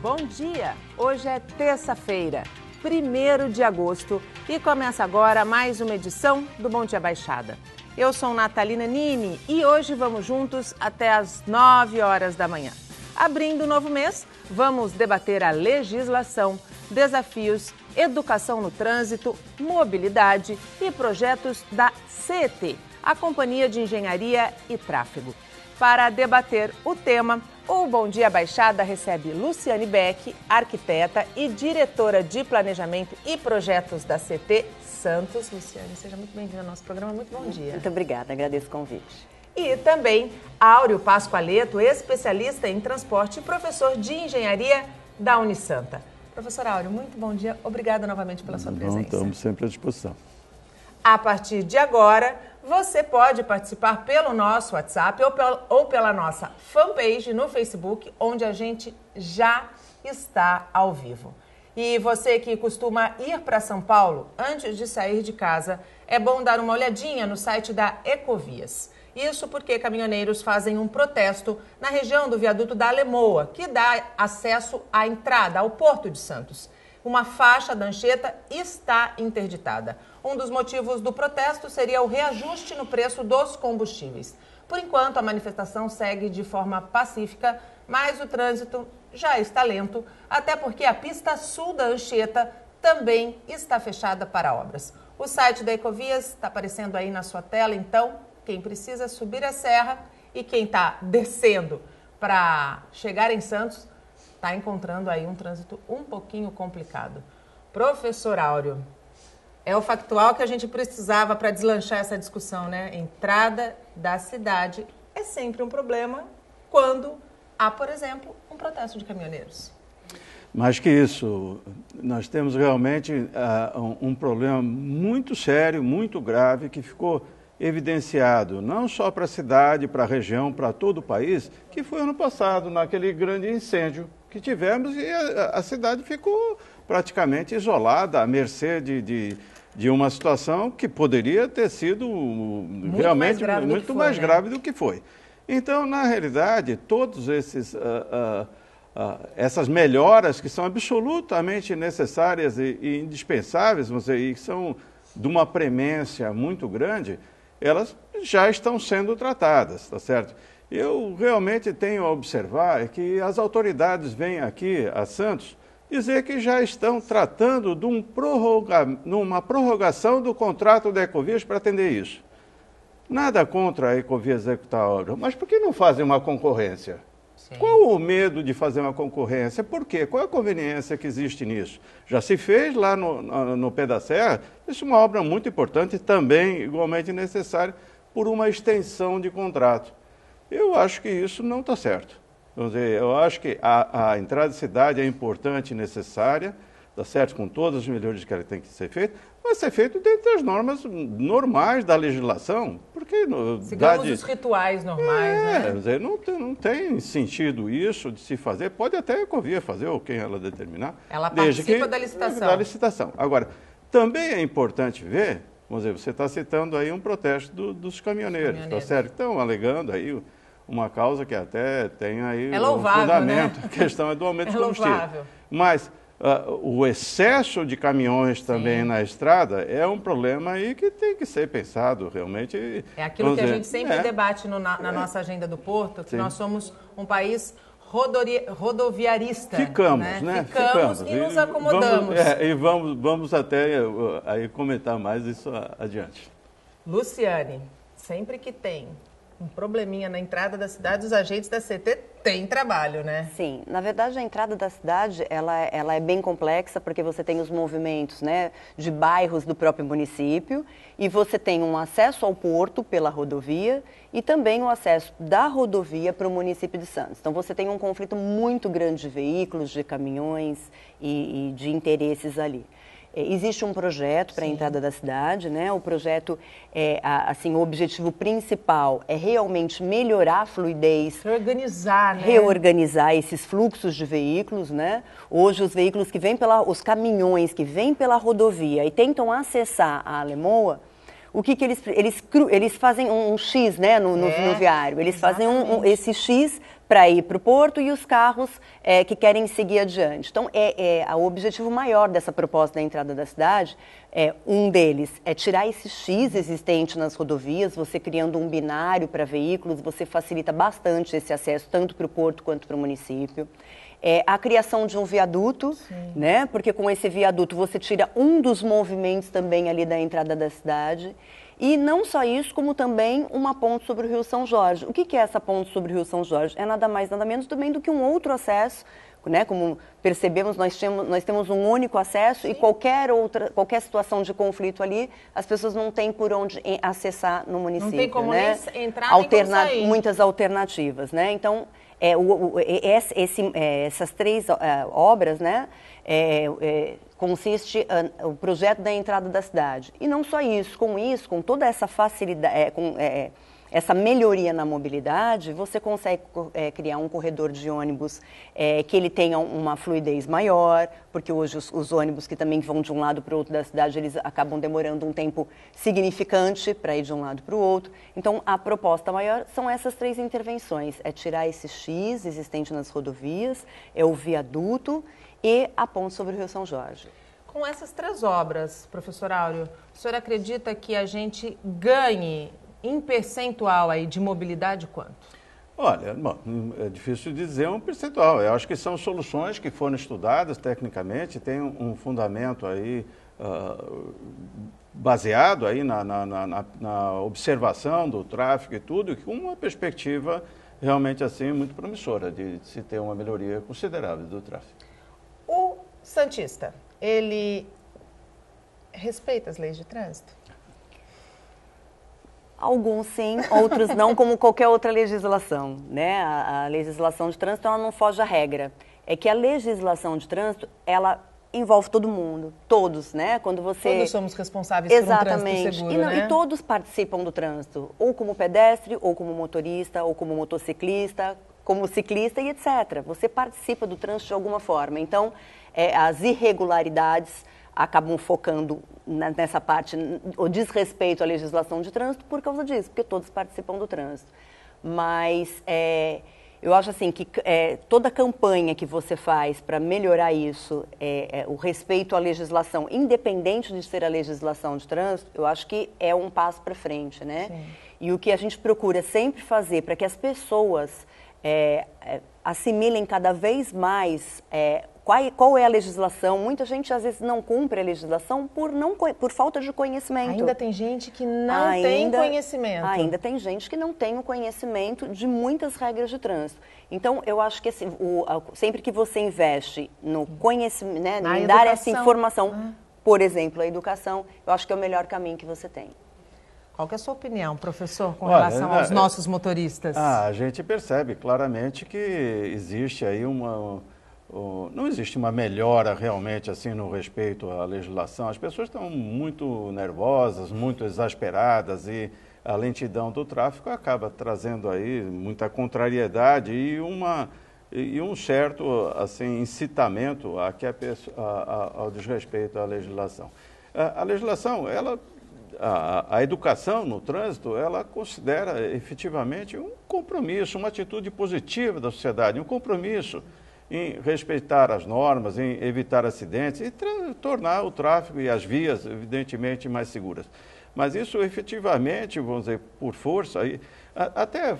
Bom dia! Hoje é terça-feira, 1º de agosto e começa agora mais uma edição do Bom Dia Baixada. Eu sou Natalina Nini e hoje vamos juntos até às 9 horas da manhã. Abrindo o novo mês, vamos debater a legislação, desafios, educação no trânsito, mobilidade e projetos da CET, a Companhia de Engenharia e Tráfego. Para debater o tema, o Bom Dia Baixada recebe Luciane Beck, arquiteta e diretora de Planejamento e Projetos da CET Santos. Luciane, seja muito bem-vinda ao nosso programa. Muito bom dia. Muito obrigada, agradeço o convite. E também Áureo Pascoaleto, especialista em transporte e professor de engenharia da Unisanta. Professor Áureo, muito bom dia. Obrigada novamente pela sua presença. Estamos sempre à disposição. A partir de agora, você pode participar pelo nosso WhatsApp ou pela nossa fanpage no Facebook, onde a gente já está ao vivo. E você que costuma ir para São Paulo, antes de sair de casa, é bom dar uma olhadinha no site da Ecovias. Isso porque caminhoneiros fazem um protesto na região do viaduto da Alemoa, que dá acesso à entrada ao Porto de Santos. Uma faixa da Anchieta está interditada. Um dos motivos do protesto seria o reajuste no preço dos combustíveis. Por enquanto, a manifestação segue de forma pacífica, mas o trânsito já está lento, até porque a pista sul da Anchieta também está fechada para obras. O site da Ecovias está aparecendo aí na sua tela, então quem precisa subir a serra e quem está descendo para chegar em Santos está encontrando aí um trânsito um pouquinho complicado. Professor Áureo, é o factual que a gente precisava para deslanchar essa discussão, né? Entrada da cidade é sempre um problema quando há, por exemplo, um protesto de caminhoneiros. Mais que isso, nós temos realmente um problema muito sério, muito grave, que ficou evidenciado não só para a cidade, para a região, para todo o país, que foi ano passado, naquele grande incêndio que tivemos e a cidade ficou praticamente isolada, à mercê de uma situação que poderia ter sido realmente muito mais grave do que foi. Então, na realidade, todos essas melhoras que são absolutamente necessárias e indispensáveis, vamos dizer, e que são de uma premência muito grande, elas já estão sendo tratadas, tá certo? Eu realmente tenho a observar que as autoridades vêm aqui a Santos dizer que já estão tratando de uma prorrogação do contrato da Ecovias para atender isso. Nada contra a Ecovias executar a obra, mas por que não fazem uma concorrência? Sim. Qual o medo de fazer uma concorrência? Por quê? Qual a conveniência que existe nisso? Já se fez lá no Pé da Serra, isso é uma obra muito importante, também igualmente necessária, por uma extensão de contrato. Eu acho que isso não está certo. Vamos dizer, eu acho que a entrada de cidade é importante e necessária, está certo, com todas as melhorias que ela tem que ser feita, mas ser feito dentro das normas normais da legislação. Porque sigamos os rituais normais, né? Dizer, não tem sentido isso de se fazer. Pode até a Ecovia fazer, ou quem ela determinar. Ela participa da licitação. Da licitação. Agora, também é importante ver, vamos dizer, você está citando aí um protesto dos caminhoneiros, tá certo? Estão alegando aí uma causa que até tem aí um fundamento. Né? A questão é do aumento de combustível. Louvável. Mas o excesso de caminhões também na estrada é um problema aí que tem que ser pensado realmente. É aquilo que a gente sempre debate na nossa agenda do Porto, que nós somos um país rodoviarista. Ficamos, né? Ficamos e nos acomodamos. Vamos até aí comentar mais isso adiante. Luciane, sempre que tem um probleminha na entrada da cidade, os agentes da CET têm trabalho, né? Sim, na verdade a entrada da cidade, ela é bem complexa, porque você tem os movimentos, né, de bairros do próprio município, e você tem um acesso ao porto pela rodovia e também o acesso da rodovia para o município de Santos. Então você tem um conflito muito grande de veículos, de caminhões e de interesses ali. Existe um projeto para a entrada da cidade, né? O projeto, o objetivo principal é realmente melhorar a fluidez. Reorganizar, né? Reorganizar esses fluxos de veículos, né? Hoje, os veículos que vêm os caminhões que vêm pela rodovia e tentam acessar a Alemoa, o que eles fazem um X, né, no viário. Eles fazem esse X para ir para o porto e os carros que querem seguir adiante. Então, o objetivo maior dessa proposta da entrada da cidade, um deles é tirar esse X existente nas rodovias, você criando um binário para veículos, você facilita bastante esse acesso tanto para o porto quanto para o município. A criação de um viaduto, né? Porque com esse viaduto você tira um dos movimentos também ali da entrada da cidade. E não só isso, como também uma ponte sobre o Rio São Jorge. O que é essa ponte sobre o Rio São Jorge? É nada mais, nada menos também do que um outro acesso, né? Como percebemos, nós temos um único acesso e qualquer situação de conflito ali, as pessoas não têm por onde acessar no município. Não tem como, né? Nem entrar nem como sair. Muitas alternativas, né? Então, essas 3 obras, né? Consiste o projeto da entrada da cidade. E não só isso, com toda essa facilidade, essa melhoria na mobilidade, você consegue criar um corredor de ônibus que ele tenha uma fluidez maior, porque hoje os ônibus que também vão de um lado para o outro da cidade, eles acabam demorando um tempo significante para ir de um lado para o outro. Então, a proposta maior são essas 3 intervenções, tirar esse X existente nas rodovias, o viaduto e a ponte sobre o Rio São Jorge. Com essas 3 obras, professor Áureo, o senhor acredita que a gente ganhe em percentual aí de mobilidade quanto? Olha, bom, é difícil dizer um percentual. Eu acho que são soluções que foram estudadas tecnicamente, tem um fundamento aí baseado aí na observação do tráfego e tudo, com uma perspectiva realmente assim muito promissora de se ter uma melhoria considerável do tráfego. O santista, ele respeita as leis de trânsito? Alguns sim, outros não, como qualquer outra legislação, né? A legislação de trânsito, ela não foge à regra. É que a legislação de trânsito, ela envolve todo mundo, todos, né? Quando você... Todos somos responsáveis por um trânsito seguro, né? E todos participam do trânsito, ou como pedestre, ou como motorista, ou como motociclista, como ciclista e etc. Você participa do trânsito de alguma forma. Então, as irregularidades acabam focando nessa parte, o desrespeito à legislação de trânsito por causa disso, porque todos participam do trânsito. Mas eu acho assim que toda campanha que você faz para melhorar isso, o respeito à legislação, independente de ser a legislação de trânsito, eu acho que é um passo para frente, né? Sim. E o que a gente procura sempre fazer para que as pessoas assimilem cada vez mais qual é a legislação. Muita gente às vezes não cumpre a legislação por falta de conhecimento. Ainda tem gente que não tem conhecimento. Ainda tem gente que não tem o conhecimento de muitas regras de trânsito. Então, eu acho que assim, sempre que você investe no conhecimento, né, em dar essa informação, por exemplo, a educação, eu acho que é o melhor caminho que você tem. Qual que é a sua opinião, professor, com relação aos nossos motoristas? A gente percebe claramente que existe aí não existe uma melhora realmente assim no respeito à legislação. As pessoas estão muito nervosas, muito exasperadas e a lentidão do tráfego acaba trazendo aí muita contrariedade e um certo assim incitamento ao desrespeito à legislação. A legislação, a educação no trânsito, ela considera efetivamente um compromisso, uma atitude positiva da sociedade, um compromisso em respeitar as normas, em evitar acidentes e tornar o tráfego e as vias, evidentemente, mais seguras. Mas isso efetivamente, vamos dizer, por força, até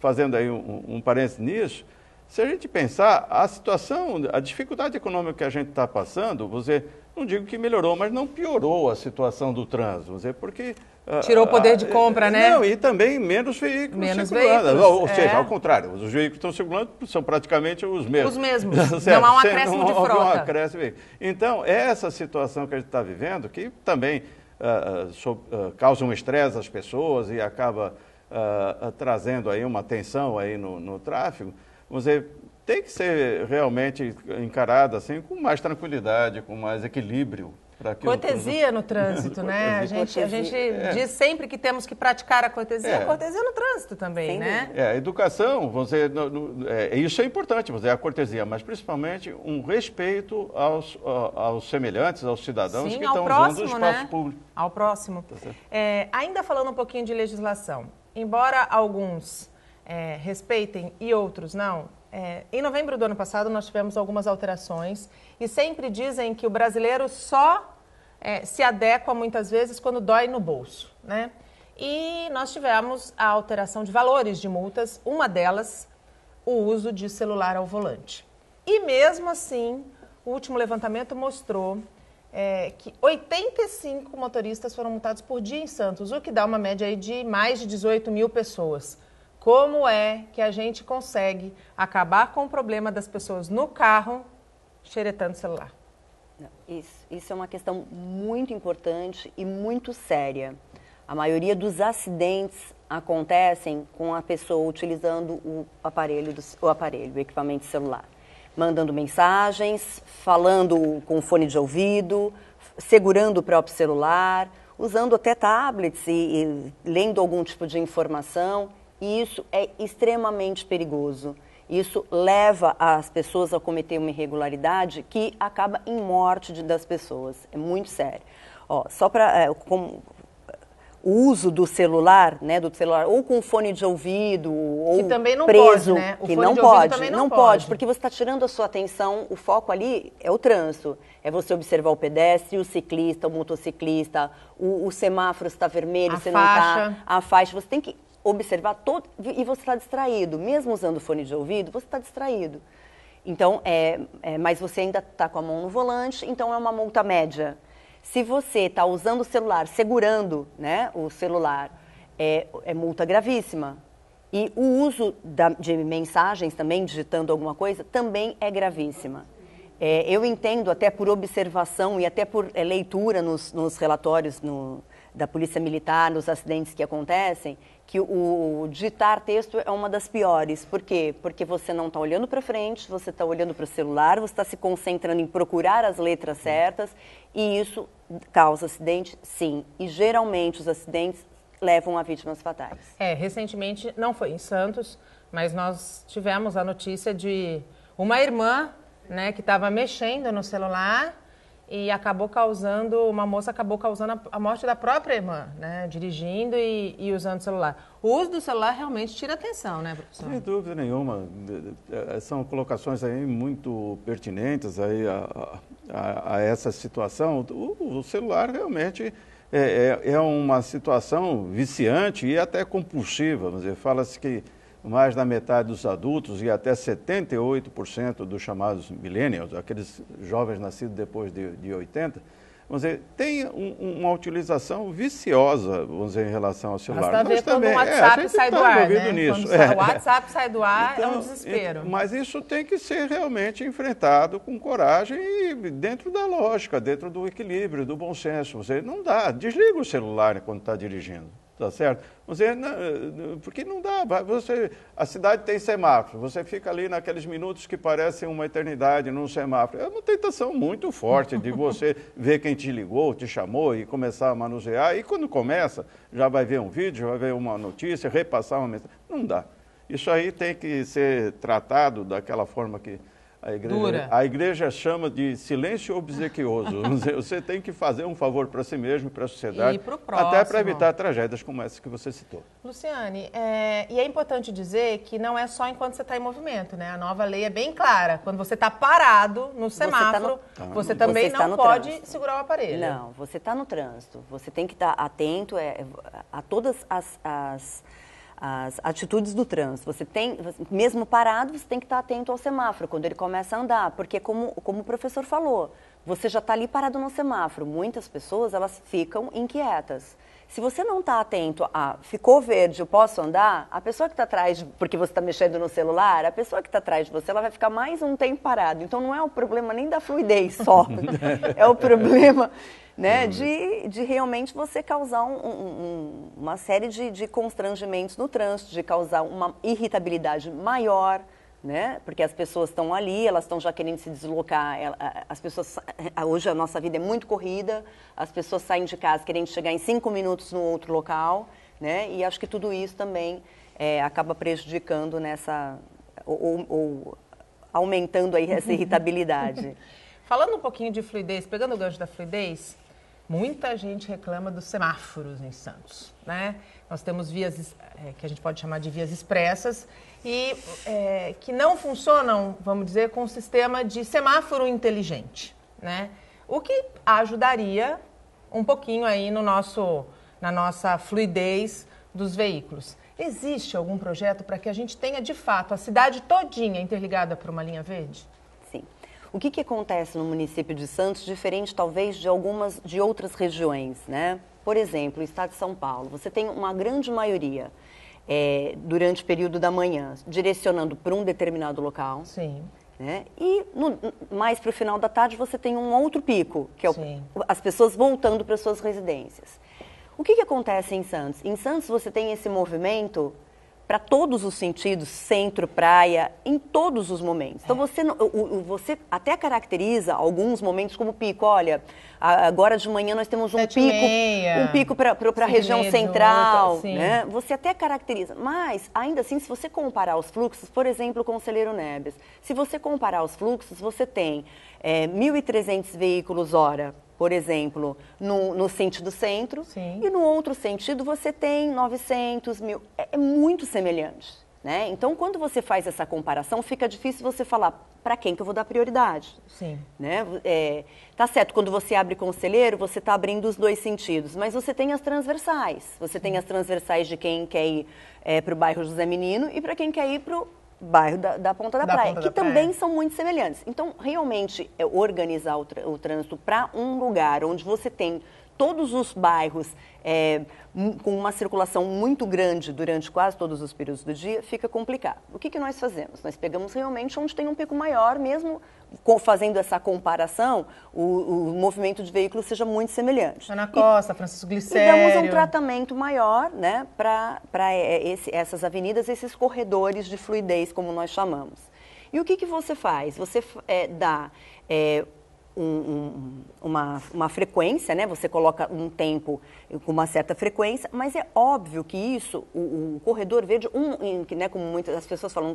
fazendo aí um parênteses nisso, se a gente pensar, a dificuldade econômica que a gente está passando, você não digo que melhorou, mas não piorou a situação do trânsito, vamos dizer, porque... Tirou o poder de compra, né? Não, e também menos veículos circulando. Ou seja, ao contrário, os veículos que estão circulando são praticamente os mesmos. Os mesmos, não há um acréscimo de frota. Não há um acréscimo. Então, essa situação que a gente está vivendo, que também causa um estresse às pessoas e acaba trazendo aí uma tensão aí no tráfego, vamos dizer, tem que ser realmente encarada assim com mais tranquilidade, com mais equilíbrio. Cortesia no trânsito, né? A gente diz sempre que temos que praticar a cortesia no trânsito também, né? A educação, você, isso é importante, a cortesia, mas principalmente um respeito aos semelhantes, aos cidadãos que estão usando o espaço público. Ao próximo. Tá, ainda falando um pouquinho de legislação, embora alguns respeitem e outros não. Em novembro do ano passado, nós tivemos algumas alterações e sempre dizem que o brasileiro só se adequa muitas vezes quando dói no bolso, né? E nós tivemos a alteração de valores de multas, uma delas, o uso de celular ao volante. E mesmo assim, o último levantamento mostrou que 85 motoristas foram multados por dia em Santos, o que dá uma média aí de mais de 18 mil pessoas. Como é que a gente consegue acabar com o problema das pessoas no carro xeretando o celular? Isso é uma questão muito importante e muito séria. A maioria dos acidentes acontecem com a pessoa utilizando o equipamento celular. Mandando mensagens, falando com fone de ouvido, segurando o próprio celular, usando até tablets e lendo algum tipo de informação. E isso é extremamente perigoso. Isso leva as pessoas a cometer uma irregularidade que acaba em morte das pessoas. É muito sério. Só para... o uso do celular, né, ou com fone de ouvido, ou que também não preso, pode, né? O que fone não de ouvido pode, também não pode, porque você está tirando a sua atenção, o foco ali é o trânsito, é você observar o pedestre, o ciclista, o motociclista, o semáforo está vermelho, você não está, a faixa, você tem que observar todo, e você está distraído, mesmo usando fone de ouvido, você está distraído. Então, mas você ainda está com a mão no volante, então é uma multa média. Se você está usando o celular, segurando, né, o celular, é multa gravíssima. E o uso de mensagens também, digitando alguma coisa, também é gravíssima. Eu entendo, até por observação e até por leitura nos relatórios da Polícia Militar, nos acidentes que acontecem, que o digitar texto é uma das piores. Por quê? Porque você não está olhando para frente, você está olhando para o celular, você está se concentrando em procurar as letras certas, e isso causa acidente, sim. E geralmente os acidentes levam a vítimas fatais. Recentemente, não foi em Santos, mas nós tivemos a notícia de uma irmã, né, que estava mexendo no celular e uma moça acabou causando a morte da própria irmã, né, dirigindo e usando o celular. O uso do celular realmente tira atenção, né, professor? Sem dúvida nenhuma. São colocações aí muito pertinentes aí a essa situação. O celular realmente é uma situação viciante e até compulsiva. Vamos dizer, fala-se que mais da metade dos adultos e até 78% dos chamados millennials, aqueles jovens nascidos depois de 80, vamos dizer, tem uma utilização viciosa, vamos dizer, em relação ao celular. Basta ver quando o WhatsApp sai do ar, né? Nisso. Quando o WhatsApp sai do ar, então, é um desespero. Mas isso tem que ser realmente enfrentado com coragem e dentro da lógica, dentro do equilíbrio, do bom senso. Você não dá, desliga o celular quando está dirigindo. Tá certo? Porque não dá. A cidade tem semáforo, você fica ali naqueles minutos que parecem uma eternidade num semáforo. É uma tentação muito forte de você ver quem te ligou, te chamou e começar a manusear. E quando começa, já vai ver um vídeo, já vai ver uma notícia, repassar uma mensagem. Não dá. Isso aí tem que ser tratado daquela forma que a igreja chama de silêncio obsequioso. Você tem que fazer um favor para si mesmo e para a sociedade, e pro próximo. Até para evitar tragédias como essa que você citou. Luciane, e é importante dizer que não é só enquanto você está em movimento, né? A nova lei é bem clara. Quando você está parado no semáforo, você também não pode segurar o aparelho. Não, você está no trânsito. Você tem que estar atento a todas as atitudes do trânsito. Mesmo parado, você tem que estar atento ao semáforo quando ele começa a andar, porque como o professor falou, você já está ali parado no semáforo. Muitas pessoas, elas ficam inquietas. Se você não está atento ficou verde, eu posso andar, a pessoa que está atrás, porque você está mexendo no celular, a pessoa que está atrás de você, ela vai ficar mais um tempo parado. Então não é o problema nem da fluidez só, é o problema, né, de realmente você causar uma série de constrangimentos no trânsito, de causar uma irritabilidade maior, né? Porque as pessoas estão ali, elas estão já querendo se deslocar, as pessoas, hoje a nossa vida é muito corrida, as pessoas saem de casa querendo chegar em 5 minutos no outro local, né? E acho que tudo isso também acaba prejudicando ou aumentando aí essa irritabilidade. Falando um pouquinho de fluidez, pegando o gancho da fluidez, Muita gente reclama dos semáforos em Santos, né? Nós temos vias que a gente pode chamar de vias expressas e que não funcionam, vamos dizer, com o sistema de semáforo inteligente, né? O que ajudaria um pouquinho aí na nossa fluidez dos veículos. Existe algum projeto para que a gente tenha, de fato, a cidade todinha interligada por uma linha verde? Sim. O que acontece no município de Santos, diferente talvez de outras regiões, né? Por exemplo, o estado de São Paulo, você tem uma grande maioria durante o período da manhã, direcionando para um determinado local. Sim. Né? E mais para o final da tarde você tem um outro pico, que é as pessoas voltando para suas residências. O que acontece em Santos? Em Santos você tem esse movimento para todos os sentidos, centro, praia, em todos os momentos. Então você até caracteriza alguns momentos como pico. Olha, agora de manhã nós temos um pico para a região central. Né? Você até caracteriza, mas ainda assim, se você comparar os fluxos, por exemplo, Conselheiro Neves, se você comparar os fluxos, você tem 1.300 veículos hora, por exemplo, no sentido centro. Sim. E no outro sentido você tem 900, 1.000. É muito semelhante, né? Então, quando você faz essa comparação, fica difícil você falar para quem que eu vou dar prioridade. Sim. Né? Tá certo, quando você abre Conselheiro, você está abrindo os dois sentidos, mas você tem as transversais. Você tem as transversais de quem quer ir para o bairro José Menino e para quem quer ir para o bairro da Ponta da Praia, que também são muito semelhantes. Então, realmente, organizar o trânsito para um lugar onde você tem todos os bairros com uma circulação muito grande durante quase todos os períodos do dia, fica complicado. O que nós fazemos? Nós pegamos realmente onde tem um pico maior, mesmo fazendo essa comparação, o movimento de veículos seja muito semelhante. Ana Costa, Francisco Glicério. E damos um tratamento maior, né, para essas avenidas, esses corredores de fluidez, como nós chamamos. E o que você faz? Você dá uma frequência, né? Você coloca um tempo com uma certa frequência, mas é óbvio que isso, o corredor verde, né, como muitas das pessoas falam,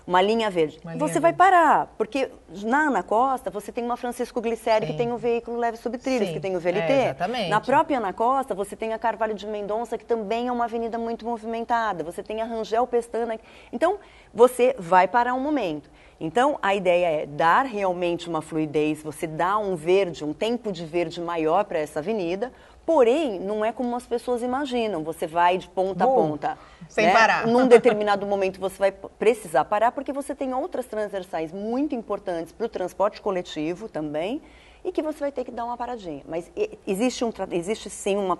uma linha verde, você vai parar, porque na Ana Costa você tem uma Francisco Glicério que tem o veículo leve subtrilhos, que tem o VLT. Exatamente. Na própria Ana Costa você tem a Carvalho de Mendonça, que também é uma avenida muito movimentada, você tem a Rangel Pestana, então você vai parar um momento. Então, a ideia é dar realmente uma fluidez, você dá um verde, um tempo de verde maior para essa avenida, porém, não é como as pessoas imaginam, você vai de ponta a ponta. Sem parar. Num determinado momento você vai precisar parar, porque você tem outras transversais muito importantes para o transporte coletivo também, e que você vai ter que dar uma paradinha. Mas existe sim uma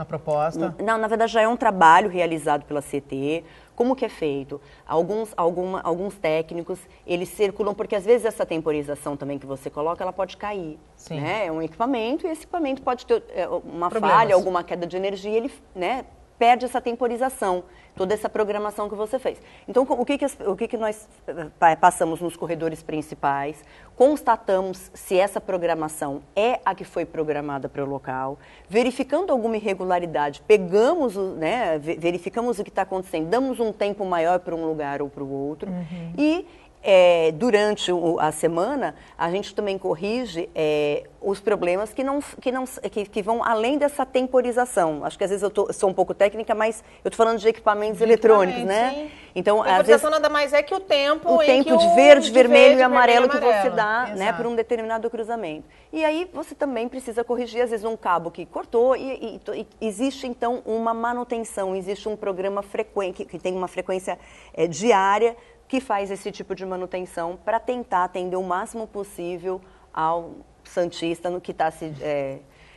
proposta? Não, na verdade já é um trabalho realizado pela CT. Como que é feito? Alguns técnicos, eles circulam, porque às vezes essa temporização também que você coloca, ela pode cair. Sim. Né? É um equipamento e esse equipamento pode ter uma falha, alguma queda de energia, ele, né, perde essa temporização, toda essa programação que você fez. Então, o que nós passamos nos corredores principais, constatamos se essa programação é a que foi programada para o local, verificando alguma irregularidade, verificamos o que está acontecendo, damos um tempo maior para um lugar ou para o outro, e durante a semana, a gente também corrige os problemas que vão além dessa temporização. Acho que às vezes eu sou um pouco técnica, mas eu estou falando de equipamentos eletrônicos, né? Sim. Então, a temporização nada mais é que o tempo de verde, vermelho e amarelo que você dá, né, por um determinado cruzamento. E aí você também precisa corrigir, às vezes, um cabo que cortou e existe, então, uma manutenção, existe um programa frequente, que tem uma frequência diária, que faz esse tipo de manutenção para tentar atender o máximo possível ao santista no que está se...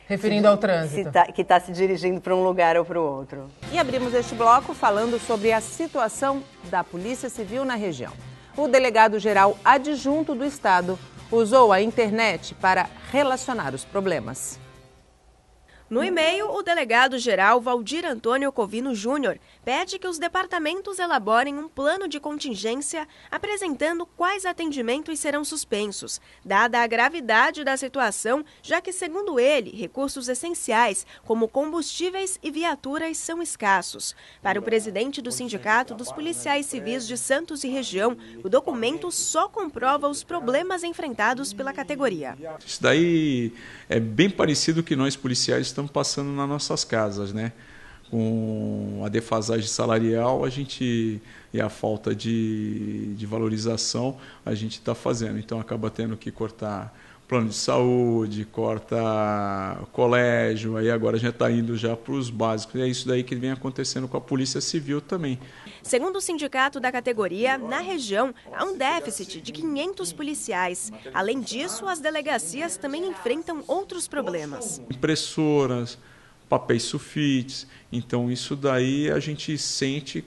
referindo ao trânsito. Que está se dirigindo para um lugar ou para o outro. E abrimos este bloco falando sobre a situação da Polícia Civil na região. O delegado-geral adjunto do Estado usou a internet para relacionar os problemas. No e-mail, o delegado-geral Valdir Antônio Covino Júnior pede que os departamentos elaborem um plano de contingência apresentando quais atendimentos serão suspensos, dada a gravidade da situação, já que, segundo ele, recursos essenciais, como combustíveis e viaturas, são escassos. Para o presidente do Sindicato dos Policiais Civis de Santos e região, o documento só comprova os problemas enfrentados pela categoria. Isso daí é bem parecido com o que nós policiais estamos passando nas nossas casas, né? Com a defasagem salarial e a falta de valorização a gente está fazendo. Então acaba tendo que cortar plano de saúde, corta colégio, aí agora a gente está indo já para os básicos. E é isso daí que vem acontecendo com a Polícia Civil também. Segundo o sindicato da categoria, na região há um déficit de 500 policiais. Além disso, as delegacias também enfrentam outros problemas. Impressoras, papéis sulfites, então isso daí a gente sente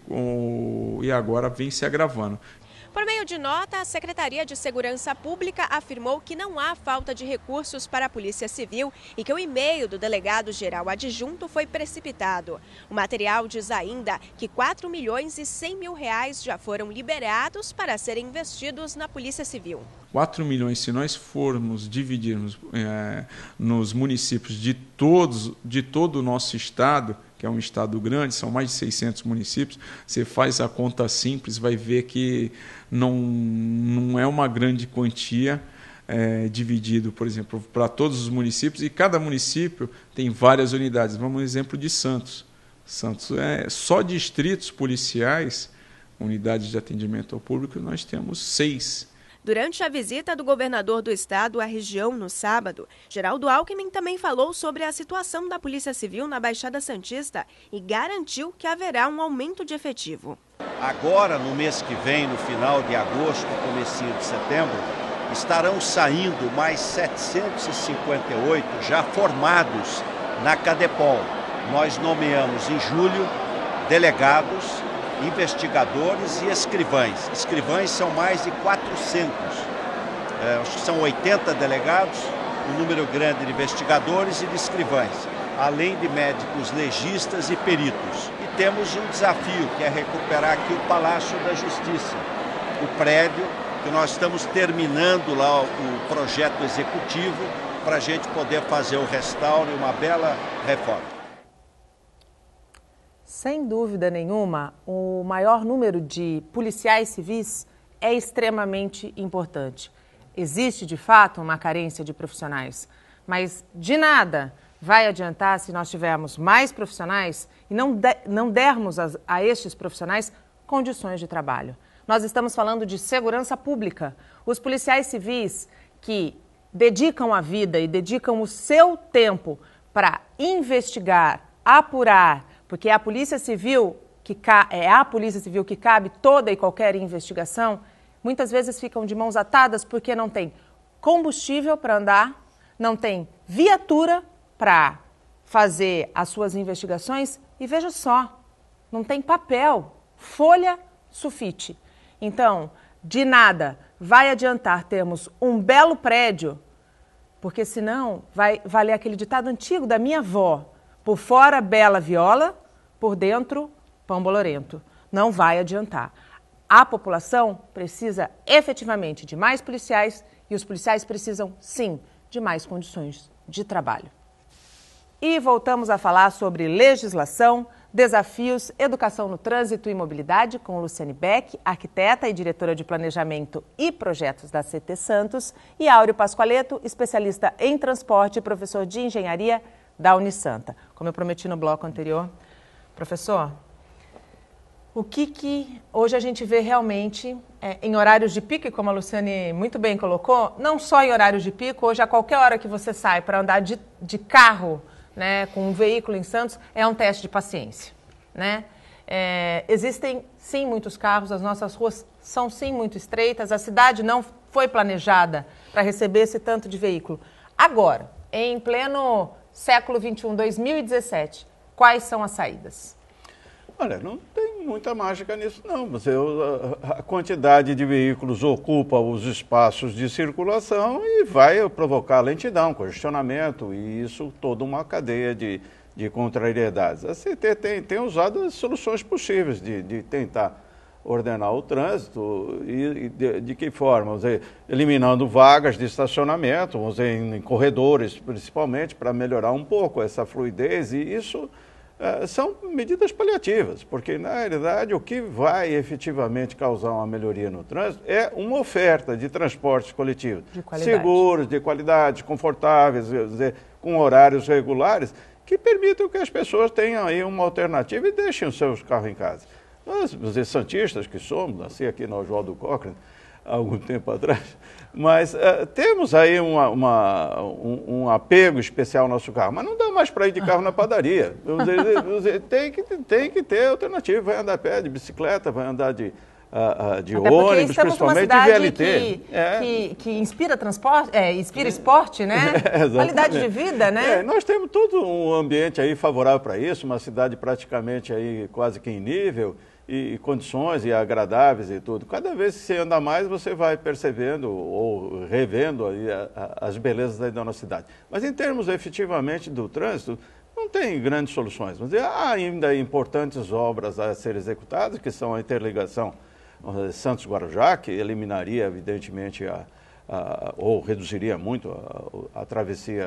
e agora vem se agravando. Por meio de nota, a Secretaria de Segurança Pública afirmou que não há falta de recursos para a Polícia Civil e que o e-mail do delegado-geral adjunto foi precipitado. O material diz ainda que R$ 4.100.000 já foram liberados para serem investidos na Polícia Civil. 4 milhões, se nós formos dividirmos nos municípios de todo o nosso estado, que é um estado grande, são mais de 600 municípios, você faz a conta simples, vai ver que não é uma grande quantia dividido, por exemplo, para todos os municípios, e cada município tem várias unidades. Vamos ao exemplo de Santos. Santos é só distritos policiais, unidades de atendimento ao público, nós temos 6. Durante a visita do governador do estado à região no sábado, Geraldo Alckmin também falou sobre a situação da Polícia Civil na Baixada Santista e garantiu que haverá um aumento de efetivo. Agora, no mês que vem, no final de agosto, comecinho de setembro, estarão saindo mais 758 já formados na Cadepol. Nós nomeamos em julho delegados, investigadores e escrivães. Escrivães são mais de 400. Acho que são 80 delegados, um número grande de investigadores e de escrivães, além de médicos legistas e peritos. E temos um desafio, que é recuperar aqui o Palácio da Justiça, o prédio que nós estamos terminando lá o projeto executivo para a gente poder fazer o restauro e uma bela reforma. Sem dúvida nenhuma, o maior número de policiais civis é extremamente importante. Existe, de fato, uma carência de profissionais, mas de nada vai adiantar se nós tivermos mais profissionais e não dermos a estes profissionais condições de trabalho. Nós estamos falando de segurança pública. Os policiais civis que dedicam a vida e dedicam o seu tempo para investigar, apurar, porque é a Polícia Civil que cabe toda e qualquer investigação, muitas vezes ficam de mãos atadas porque não tem combustível para andar, não tem viatura para fazer as suas investigações e veja só, não tem papel, folha, sulfite. Então, de nada vai adiantar termos um belo prédio, porque senão vai valer aquele ditado antigo da minha avó, por fora bela viola, por dentro pão bolorento. Não vai adiantar. A população precisa efetivamente de mais policiais e os policiais precisam, sim, de mais condições de trabalho. E voltamos a falar sobre legislação, desafios, educação no trânsito e mobilidade com Luciane Beck, arquiteta e diretora de planejamento e projetos da CT Santos, e Áureo Pascoaleto, especialista em transporte e professor de engenharia da Unisanta. Como eu prometi no bloco anterior, professor, o que hoje a gente vê realmente em horários de pico, e como a Luciane muito bem colocou, não só em horários de pico, hoje a qualquer hora que você sai para andar de carro, né, com um veículo em Santos, é um teste de paciência, né? Existem sim muitos carros, as nossas ruas são sim muito estreitas, a cidade não foi planejada para receber esse tanto de veículo. Agora, em pleno século XXI, 2017, quais são as saídas? Olha, não tem muita mágica nisso, não. A quantidade de veículos ocupa os espaços de circulação e vai provocar lentidão, congestionamento, e isso toda uma cadeia de contrariedades. A CT tem usado as soluções possíveis de tentar ordenar o trânsito e de que forma? Vamos dizer, eliminando vagas de estacionamento, vamos dizer, em corredores, principalmente, para melhorar um pouco essa fluidez, e isso são medidas paliativas, porque, na realidade, o que vai efetivamente causar uma melhoria no trânsito é uma oferta de transportes coletivos seguros, de qualidade, confortáveis, dizer, com horários regulares, que permitam que as pessoas tenham aí uma alternativa e deixem os seus carros em casa. Nós, santistas que somos, nasci aqui no Oswaldo Cochrane há algum tempo atrás, mas temos aí um apego especial ao nosso carro, mas não dá mais para ir de carro na padaria. Tem que ter alternativa, vai andar a pé, de bicicleta, vai andar de ônibus, principalmente de VLT. Que inspira transporte, inspira esporte, né? Qualidade de vida, né? Nós temos todo um ambiente aí favorável para isso, uma cidade praticamente aí quase que em nível, e condições e agradáveis e tudo. Cada vez que você anda mais, você vai percebendo ou revendo aí as belezas aí da nossa cidade. Mas em termos efetivamente do trânsito, não tem grandes soluções. Mas há ainda importantes obras a serem executadas, que são a interligação Santos-Guarujá, que eliminaria, evidentemente, ou reduziria muito a travessia,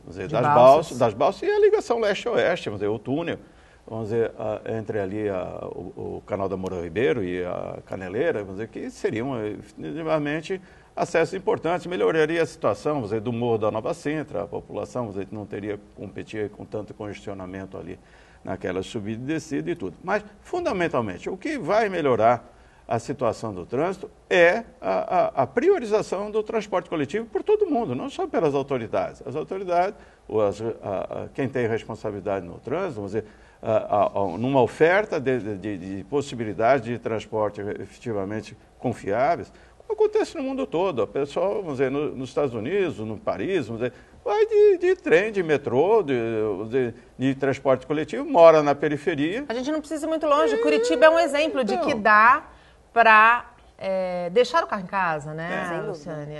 vamos dizer, das balsas, e a ligação leste-oeste, vamos dizer, o túnel, vamos dizer, entre ali o canal da Moura Ribeiro e a Caneleira, vamos dizer, que seriam definitivamente acessos importantes, melhoraria a situação, vamos dizer, do Morro da Nova Sintra, a população, vamos dizer, não teria que competir com tanto congestionamento ali naquela subida e descida e tudo. Mas, fundamentalmente, o que vai melhorar a situação do trânsito é a priorização do transporte coletivo por todo mundo, não só pelas autoridades. As autoridades, quem tem responsabilidade no trânsito, vamos dizer, numa oferta de possibilidades de transporte efetivamente confiáveis, como acontece no mundo todo. A pessoa, vamos dizer, nos Estados Unidos, no Paris, vamos dizer, vai de trem, de metrô, de transporte coletivo, mora na periferia. A gente não precisa ir muito longe. Curitiba é um exemplo de que dá para deixar o carro em casa, né, Luciane?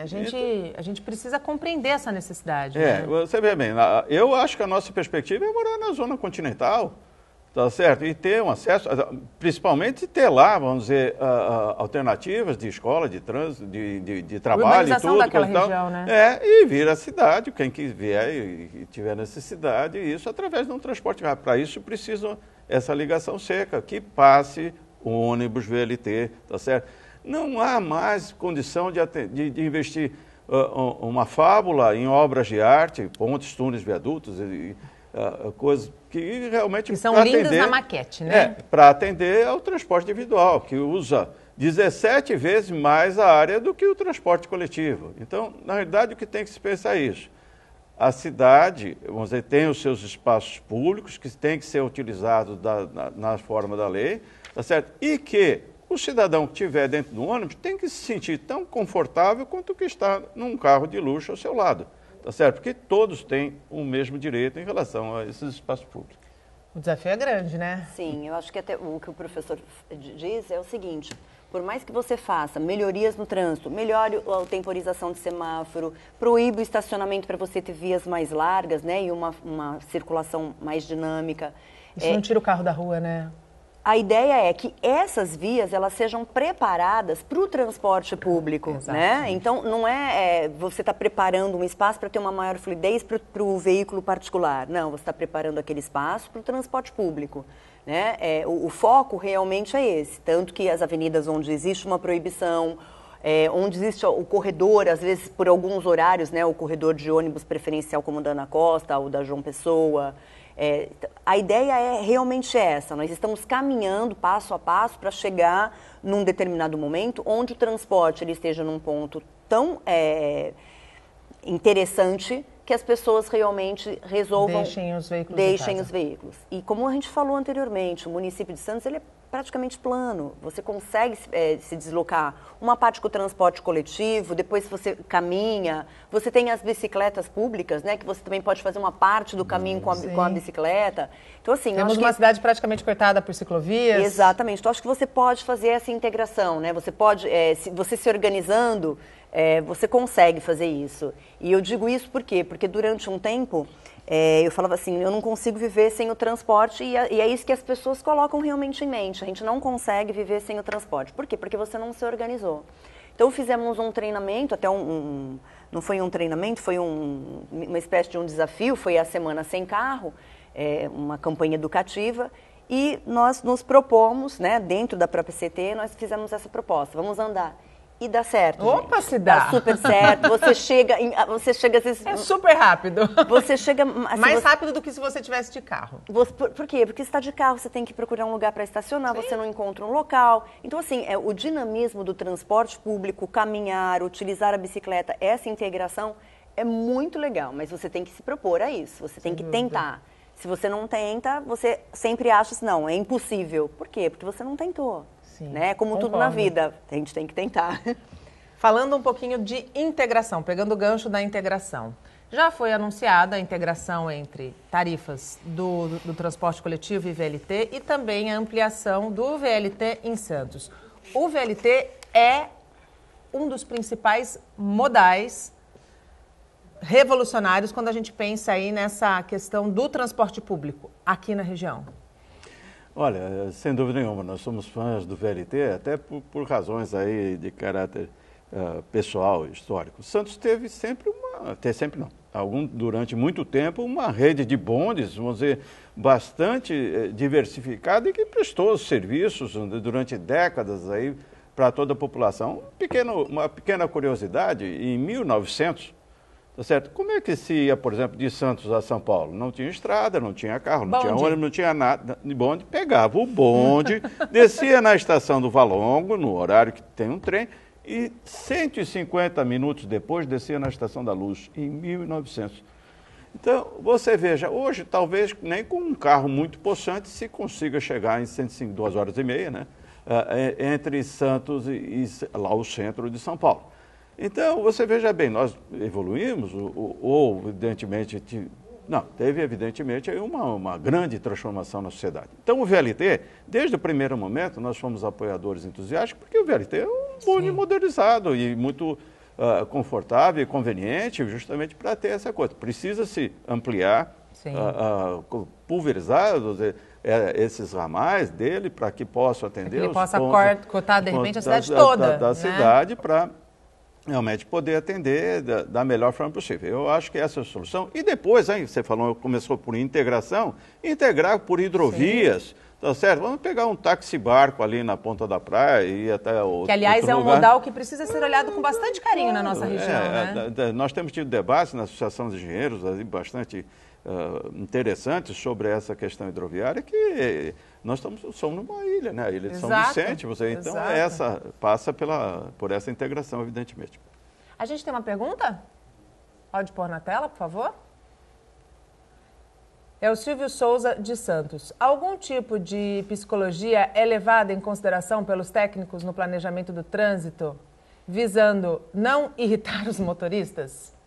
A gente precisa compreender essa necessidade. Né? Você vê bem, eu acho que a nossa perspectiva é morar na zona continental, tá certo? E ter um acesso, principalmente ter lá, vamos dizer, alternativas de escola, de trânsito, de trabalho e tudo. Daquela região, né? E vir à cidade, quem que vier e tiver necessidade, isso através de um transporte rápido. Para isso precisa essa ligação seca, que passe o ônibus VLT, tá certo? Não há mais condição de investir uma fábula em obras de arte, pontes, túneis, viadutos, coisas que realmente... Que são lindas na maquete, né? Para atender ao transporte individual, que usa 17 vezes mais a área do que o transporte coletivo. Então, na realidade, o que tem que se pensar é isso. A cidade, vamos dizer, tem os seus espaços públicos que têm que ser utilizados na forma da lei, tá certo? E que o cidadão que estiver dentro do ônibus tem que se sentir tão confortável quanto o que está num carro de luxo ao seu lado, tá certo? Porque todos têm o mesmo direito em relação a esses espaços públicos. O desafio é grande, né? Sim, eu acho que até o que o professor diz é o seguinte: por mais que você faça melhorias no trânsito, melhore a temporização de semáforo, proíbe o estacionamento para você ter vias mais largas, né, e uma circulação mais dinâmica. Isso não tira o carro da rua, né? A ideia é que essas vias elas sejam preparadas para o transporte público, né? Então, não você está preparando um espaço para ter uma maior fluidez para o veículo particular. Não, você está preparando aquele espaço para o transporte público, né? O foco realmente é esse. Tanto que as avenidas onde existe uma proibição, onde existe o corredor, às vezes por alguns horários, né? O corredor de ônibus preferencial como o da Ana Costa ou da João Pessoa. A ideia é realmente essa, nós estamos caminhando passo a passo para chegar num determinado momento onde o transporte ele esteja num ponto tão interessante que as pessoas realmente resolvam... Deixem os veículos. Deixem os veículos. E como a gente falou anteriormente, o município de Santos ele é praticamente plano, você consegue se deslocar. Uma parte com o transporte coletivo, depois você caminha, você tem as bicicletas públicas, né, que você também pode fazer uma parte do caminho com a bicicleta. Então, assim, temos uma cidade praticamente cortada por ciclovias. Exatamente. Então, acho que você pode fazer essa integração, né? Você pode, você se organizando, você consegue fazer isso. E eu digo isso por quê? Porque durante um tempo, eu falava assim, eu não consigo viver sem o transporte, e é isso que as pessoas colocam realmente em mente. A gente não consegue viver sem o transporte. Por quê? Porque você não se organizou. Então, fizemos um treinamento, até não foi um treinamento, foi uma espécie de um desafio, foi a Semana Sem Carro, uma campanha educativa, e nós nos propomos, né, dentro da própria CT, nós fizemos essa proposta, vamos andar. E dá certo, Opa, gente. se dá. Dá super certo. Você chega às vezes... É super rápido. Você chega... Assim, mais rápido do que se você tivesse de carro. Por quê? Porque você está de carro, você tem que procurar um lugar para estacionar, sim, você não encontra um local. Então, assim, o dinamismo do transporte público, caminhar, utilizar a bicicleta, essa integração é muito legal, mas você tem que se propor a isso, você tem que tentar. Se você não tenta, você sempre acha assim, não, é impossível. Por quê? Porque você não tentou. Sim, né? Como concordo. Tudo na vida, a gente tem que tentar. Falando um pouquinho de integração, pegando o gancho da integração. Já foi anunciada a integração entre tarifas do transporte coletivo e VLT e também a ampliação do VLT em Santos. O VLT é um dos principais modais revolucionários quando a gente pensa aí nessa questão do transporte público aqui na região. Olha, sem dúvida nenhuma, nós somos fãs do VLT, até por razões aí de caráter pessoal, histórico. Santos teve sempre durante muito tempo, uma rede de bondes, vamos dizer, bastante diversificada e que prestou serviços durante décadas aí para toda a população. Uma pequena curiosidade, em 1900, tá certo? Como é que se ia, por exemplo, de Santos a São Paulo? Não tinha estrada, não tinha carro, não tinha ônibus, não tinha nada de bonde. Pegava o bonde, descia na estação do Valongo, no horário que tem um trem, e 150 minutos depois descia na Estação da Luz, em 1900. Então, você veja, hoje talvez nem com um carro muito possante se consiga chegar em 105, 2 horas e meia, né? Entre Santos e lá o centro de São Paulo. Então, você veja bem, nós evoluímos, ou evidentemente, teve evidentemente aí uma grande transformação na sociedade. Então, o VLT, desde o primeiro momento, nós fomos apoiadores entusiásticos, porque o VLT é um bonde modernizado e muito confortável e conveniente, justamente para ter essa coisa. Precisa-se ampliar, pulverizar esses ramais dele para que possam atender ele os possa pontos, cortar, de repente, a cidade toda. Da cidade para realmente poder atender da melhor forma possível. Eu acho que essa é a solução. E depois, hein, você falou, começou por integração, integrar por hidrovias, tá certo? Vamos pegar um táxi-barco ali na ponta da praia e ir até outro lugar. Que, aliás, é um modal que precisa ser olhado com bastante carinho na nossa região, né? Nós temos tido debates na Associação de Engenheiros ali, bastante interessantes sobre essa questão hidroviária, que nós somos numa ilha, né? A ilha de São Vicente. Então, passa por essa integração, evidentemente. A gente tem uma pergunta? Pode pôr na tela, por favor? É o Silvio Souza de Santos. Algum tipo de psicologia é levada em consideração pelos técnicos no planejamento do trânsito, visando não irritar os motoristas?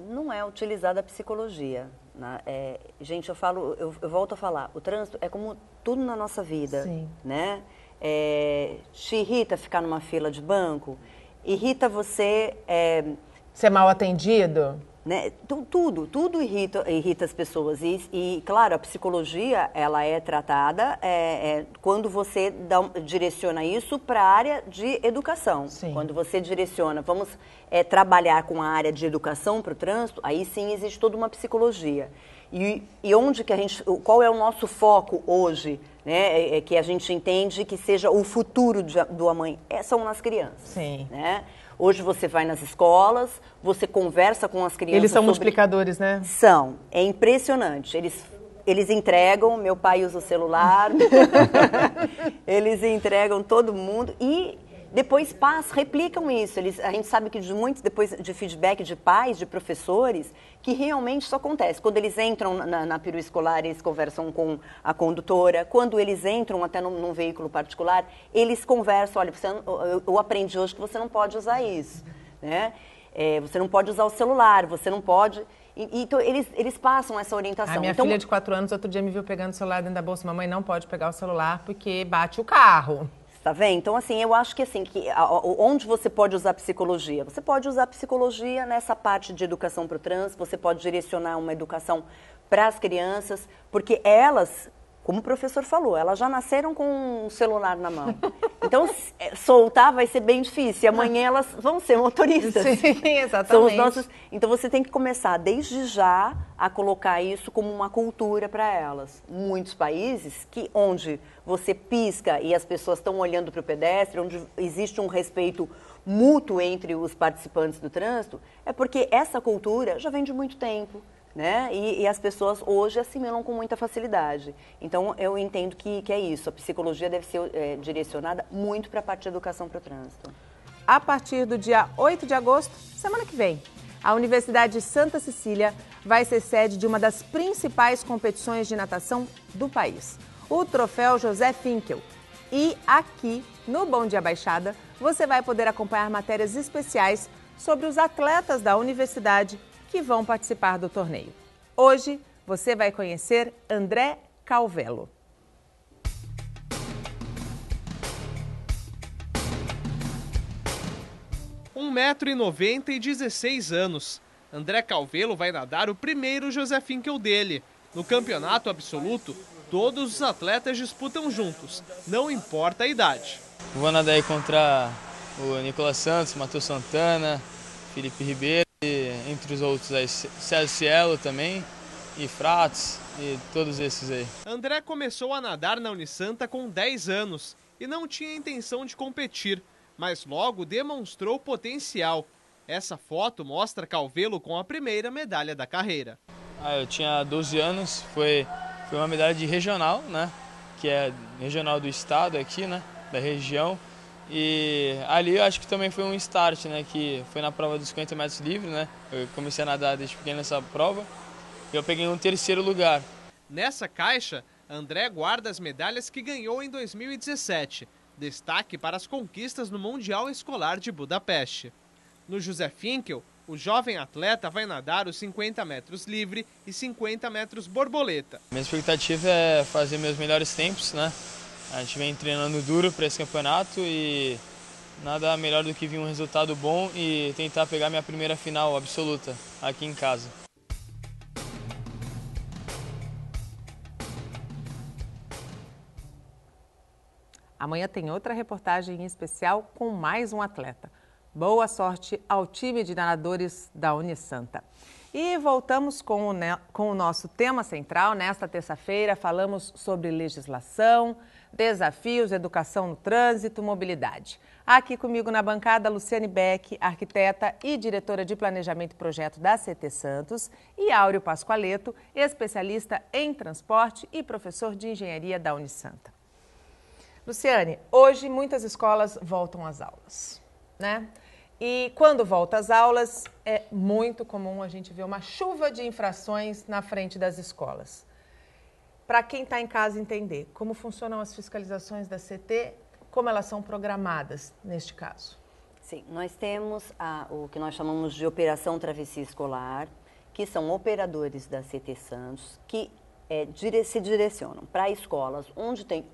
Não é utilizada a psicologia. Né? Gente, eu volto a falar, o trânsito é como tudo na nossa vida. Sim. Né? Te irrita ficar numa fila de banco? Irrita você... ser mal atendido? Né? Tudo irrita as pessoas. E, claro, a psicologia, ela é tratada quando você direciona isso para a área de educação. Sim. Quando você direciona, vamos trabalhar com a área de educação para o trânsito, aí sim existe toda uma psicologia. E onde que qual é o nosso foco hoje, né? Que a gente entende que seja o futuro do amanhã, são nas crianças. Sim. Né? Hoje você vai nas escolas, você conversa com as crianças. Eles são multiplicadores, né? São. É impressionante. Eles entregam, meu pai usa o celular, eles entregam todo mundo e depois replicam isso. A gente sabe que depois de feedback de pais, de professores, que realmente isso acontece. Quando eles entram na perua escolar, eles conversam com a condutora. Quando eles entram até num veículo particular, eles conversam, olha, eu aprendi hoje que você não pode usar isso, né? Você não pode usar o celular, você não pode... Então, eles passam essa orientação. A minha filha de 4 anos, outro dia me viu pegando o celular dentro da bolsa. Mamãe, não pode pegar o celular porque bate o carro. Tá vendo? Então, assim, eu acho que, assim, onde você pode usar psicologia? Você pode usar psicologia nessa parte de educação para o trânsito, você pode direcionar uma educação para as crianças, porque elas, como o professor falou, elas já nasceram com um celular na mão. Então, soltar vai ser bem difícil. E amanhã elas vão ser motoristas. Sim, exatamente. São os nossos... Então, você tem que começar, desde já, a colocar isso como uma cultura para elas. Muitos países onde você pisca e as pessoas estão olhando para o pedestre, onde existe um respeito mútuo entre os participantes do trânsito, é porque essa cultura já vem de muito tempo. Né? E as pessoas hoje assimilam com muita facilidade. Então, eu entendo que é isso. A psicologia deve ser direcionada muito para a parte de educação para o trânsito. A partir do dia 8 de agosto, semana que vem, a Universidade de Santa Cecília vai ser sede de uma das principais competições de natação do país, o Troféu José Finkel. E aqui, no Bom Dia Baixada, você vai poder acompanhar matérias especiais sobre os atletas da universidade que vão participar do torneio. Hoje, você vai conhecer André Calvello. Um 1,90 m e 16 anos. André Calvello vai nadar o primeiro José Finkel dele. No campeonato absoluto, todos os atletas disputam juntos, não importa a idade. Vou nadar aí contra o Nicolas Santos, Matheus Santana, Felipe Ribeiro, e, entre os outros aí, César Cielo também, e Fratos, e todos esses aí. André começou a nadar na Unisanta com 10 anos e não tinha intenção de competir, mas logo demonstrou potencial. Essa foto mostra Calvello com a primeira medalha da carreira. Eu tinha 12 anos, foi uma medalha de regional, né? Que é regional do estado aqui, né? Da região. E ali eu acho que também foi um start, né? Que foi na prova dos 50 metros livre, né? Eu comecei a nadar desde pequeno nessa prova e eu peguei um 3º lugar. Nessa caixa, André guarda as medalhas que ganhou em 2017. Destaque para as conquistas no Mundial Escolar de Budapeste. No José Finkel, o jovem atleta vai nadar os 50 metros livre e 50 metros borboleta. Minha expectativa é fazer meus melhores tempos, né? A gente vem treinando duro para esse campeonato e nada melhor do que vir um resultado bom e tentar pegar minha primeira final absoluta aqui em casa. Amanhã tem outra reportagem especial com mais um atleta. Boa sorte ao time de nadadores da Unisanta. E voltamos com o nosso tema central. Nesta terça-feira falamos sobre legislação, desafios, educação no trânsito, mobilidade. Aqui comigo na bancada, Luciane Beck, arquiteta e diretora de planejamento e projeto da CT Santos, e Áureo Pascoaleto, especialista em transporte e professor de engenharia da Unisanta. Luciane, hoje muitas escolas voltam às aulas, né? E quando volta às aulas, é muito comum a gente ver uma chuva de infrações na frente das escolas. Para quem está em casa entender, como funcionam as fiscalizações da CT, como elas são programadas neste caso? Sim, nós temos o que nós chamamos de Operação Travessia Escolar, que são operadores da CT Santos, que se direcionam para escolas onde tem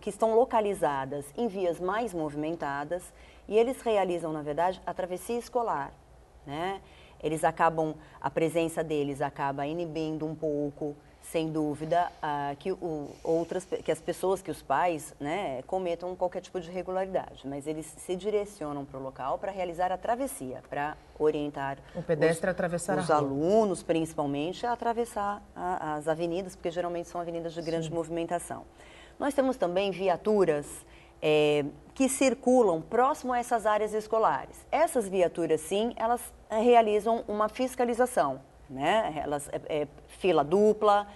que estão localizadas em vias mais movimentadas, e eles realizam, na verdade, a travessia escolar, né? A presença deles acaba inibindo um pouco, sem dúvida, que as pessoas, que os pais, né, cometam qualquer tipo de irregularidade, mas eles se direcionam para o local para realizar a travessia, para orientar o pedestre a atravessar os alunos, principalmente, a atravessar as avenidas, porque geralmente são avenidas de grande movimentação. Nós temos também viaturas que circulam próximo a essas áreas escolares. Essas viaturas, sim, elas realizam uma fiscalização, né? Elas fila dupla,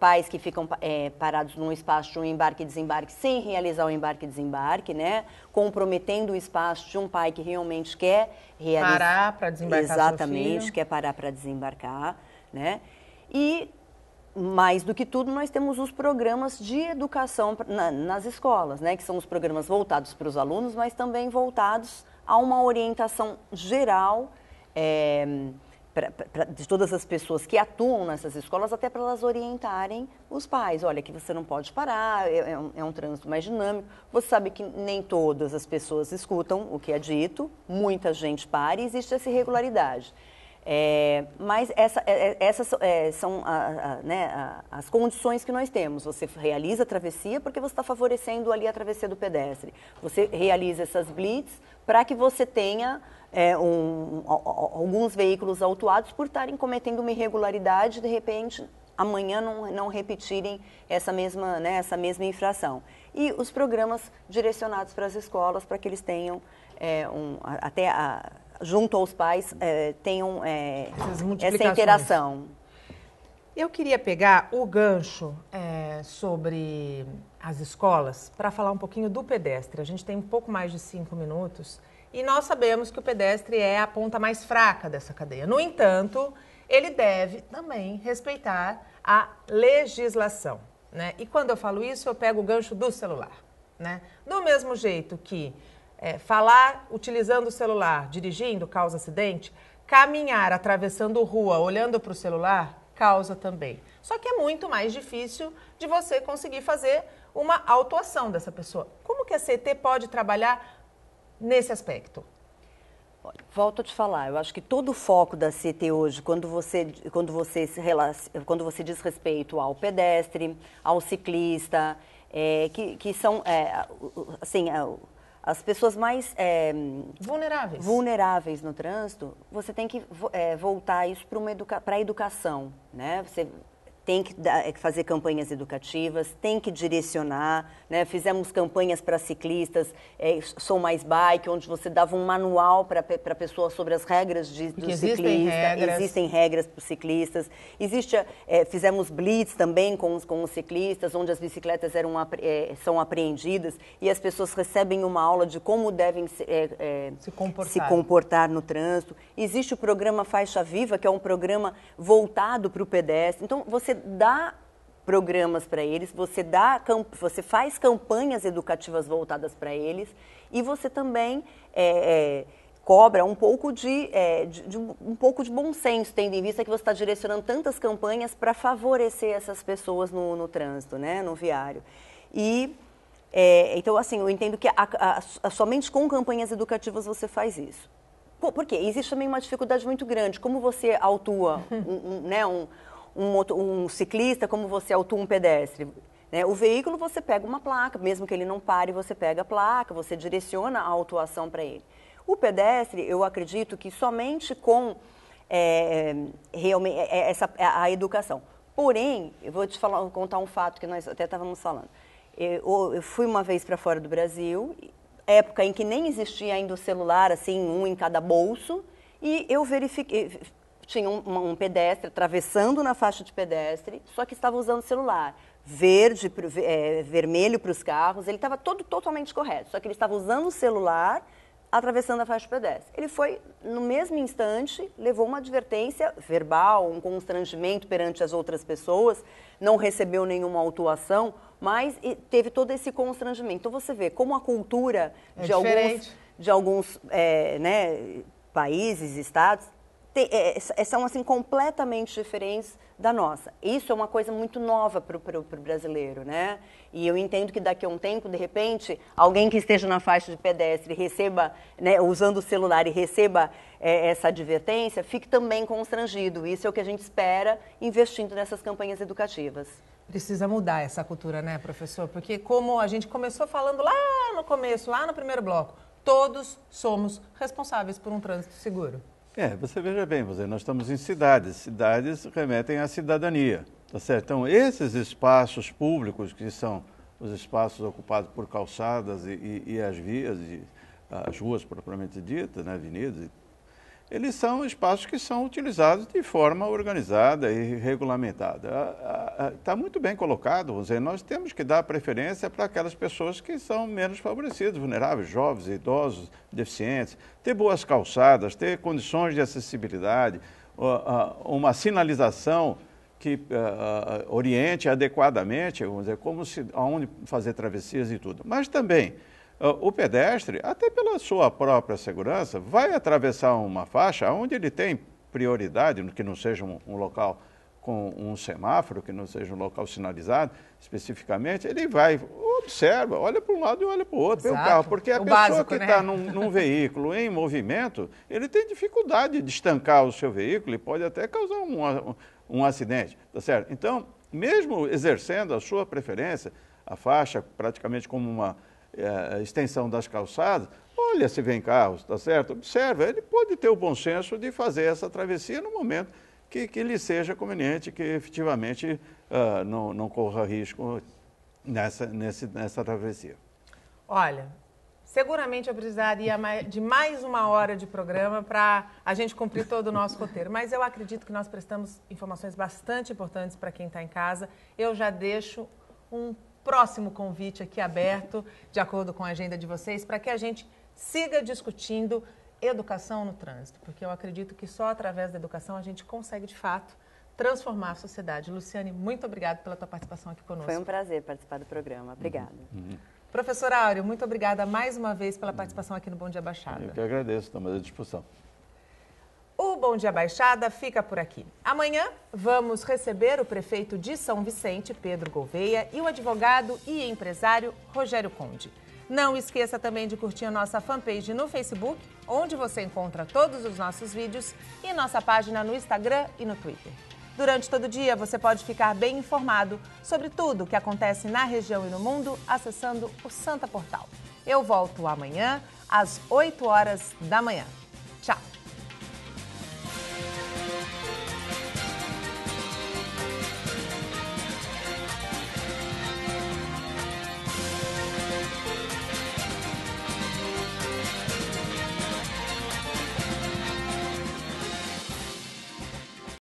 pais que ficam parados num espaço de um embarque e desembarque sem realizar o embarque e desembarque, né? Comprometendo o espaço de um pai que realmente quer realizar. Parar para desembarcar. Exatamente, quer parar para desembarcar, né? E, mais do que tudo, nós temos os programas de educação nas escolas, né? Que são os programas voltados para os alunos, mas também voltados a uma orientação geral de todas as pessoas que atuam nessas escolas, até para elas orientarem os pais. Olha, que você não pode parar, é um trânsito mais dinâmico. Você sabe que nem todas as pessoas escutam o que é dito, muita gente para e existe essa irregularidade. Mas essas são as condições que nós temos. Você realiza a travessia porque você está favorecendo ali a travessia do pedestre. Você realiza essas blitz para que você tenha alguns veículos autuados por estarem cometendo uma irregularidade, de repente, amanhã não repetirem essa mesma infração. E os programas direcionados para as escolas, para que eles tenham junto aos pais, tenham essa interação. Eu queria pegar o gancho sobre as escolas para falar um pouquinho do pedestre. A gente tem um pouco mais de 5 minutos e nós sabemos que o pedestre é a ponta mais fraca dessa cadeia. No entanto, ele deve também respeitar a legislação, né? E quando eu falo isso, eu pego o gancho do celular, né? Do mesmo jeito que falar utilizando o celular, dirigindo, causa acidente, caminhar atravessando rua, olhando para o celular, causa também. Só que é muito mais difícil de você conseguir fazer uma autuação dessa pessoa. Como que a CET pode trabalhar nesse aspecto? Volto a te falar, eu acho que todo o foco da CET hoje, quando você diz respeito ao pedestre, ao ciclista, que são, as pessoas mais vulneráveis no trânsito, você tem que voltar isso para a educação, né? Você tem que fazer campanhas educativas, tem que direcionar, né? Fizemos campanhas para ciclistas, Sou Mais Bike, onde você dava um manual para a pessoa sobre as regras do ciclista. Existem regras para os ciclistas. Fizemos blitz também com os ciclistas, onde as bicicletas são apreendidas e as pessoas recebem uma aula de como devem se comportar no trânsito. Existe o programa Faixa Viva, que é um programa voltado para o pedestre. Então, você dá programas para eles, você faz campanhas educativas voltadas para eles e você também cobra um pouco de bom senso, tendo em vista que você está direcionando tantas campanhas para favorecer essas pessoas no trânsito, né, no viário. Então, assim, eu entendo que somente com campanhas educativas você faz isso. Por quê? Existe também uma dificuldade muito grande. Como você autua um ciclista, como você autua um pedestre, né? O veículo você pega uma placa, mesmo que ele não pare, você pega a placa, você direciona a autuação para ele. O pedestre, eu acredito que somente com realmente a educação. Porém, eu vou te contar um fato que nós até estávamos falando. Eu fui uma vez para fora do Brasil, época em que nem existia ainda o celular, assim, um em cada bolso, e eu verifiquei. Tinha um pedestre atravessando na faixa de pedestre, só que estava usando o celular. Vermelho para os carros, ele estava totalmente correto, só que ele estava usando o celular atravessando a faixa de pedestre. Ele foi, no mesmo instante, levou uma advertência verbal, um constrangimento perante as outras pessoas, não recebeu nenhuma autuação, mas teve todo esse constrangimento. Então você vê como a cultura de alguns países, estados, são assim completamente diferentes da nossa. Isso é uma coisa muito nova para o brasileiro, né? E eu entendo que daqui a um tempo, de repente, alguém que esteja na faixa de pedestre receba, né, usando o celular e receba essa advertência, fique também constrangido. Isso é o que a gente espera investindo nessas campanhas educativas. Precisa mudar essa cultura, né, professor? Porque como a gente começou falando lá no começo, lá no primeiro bloco, todos somos responsáveis por um trânsito seguro. Você veja bem, nós estamos em cidades. Cidades remetem à cidadania, tá certo? Então, esses espaços públicos, que são os espaços ocupados por calçadas e as vias, as ruas propriamente ditas, né, avenidas, eles são espaços que são utilizados de forma organizada e regulamentada. Está muito bem colocado, vamos dizer, nós temos que dar preferência para aquelas pessoas que são menos favorecidas, vulneráveis, jovens, idosos, deficientes, ter boas calçadas, ter condições de acessibilidade, uma sinalização que oriente adequadamente, vamos dizer, aonde fazer travessias e tudo. Mas também o pedestre, até pela sua própria segurança, vai atravessar uma faixa onde ele tem prioridade, que não seja um local com um semáforo, que não seja um local sinalizado especificamente, ele vai, observa, olha para um lado e olha para o outro, pelo carro, porque a pessoa que está num veículo em movimento, ele tem dificuldade de estancar o seu veículo e pode até causar um acidente, tá certo? Então, mesmo exercendo a sua preferência, a faixa praticamente como uma extensão das calçadas, olha se vem carros, tá certo? Observa, ele pode ter o bom senso de fazer essa travessia no momento que lhe seja conveniente, que efetivamente não corra risco nessa travessia. Olha, seguramente eu precisaria de mais uma hora de programa para a gente cumprir todo o nosso roteiro, mas eu acredito que nós prestamos informações bastante importantes para quem está em casa. Eu já deixo um próximo convite aqui aberto, de acordo com a agenda de vocês, para que a gente siga discutindo educação no trânsito, porque eu acredito que só através da educação a gente consegue, de fato, transformar a sociedade. Luciane, muito obrigada pela tua participação aqui conosco. Foi um prazer participar do programa. Obrigada. Professor Áureo, muito obrigada mais uma vez pela participação aqui no Bom Dia Baixada. Eu que agradeço, estamos à disposição. O Bom Dia Baixada fica por aqui. Amanhã vamos receber o prefeito de São Vicente, Pedro Gouveia, e o advogado e empresário Rogério Conde. Não esqueça também de curtir a nossa fanpage no Facebook, onde você encontra todos os nossos vídeos, e nossa página no Instagram e no Twitter. Durante todo o dia, você pode ficar bem informado sobre tudo o que acontece na região e no mundo, acessando o Santa Portal. Eu volto amanhã, às 8 horas da manhã.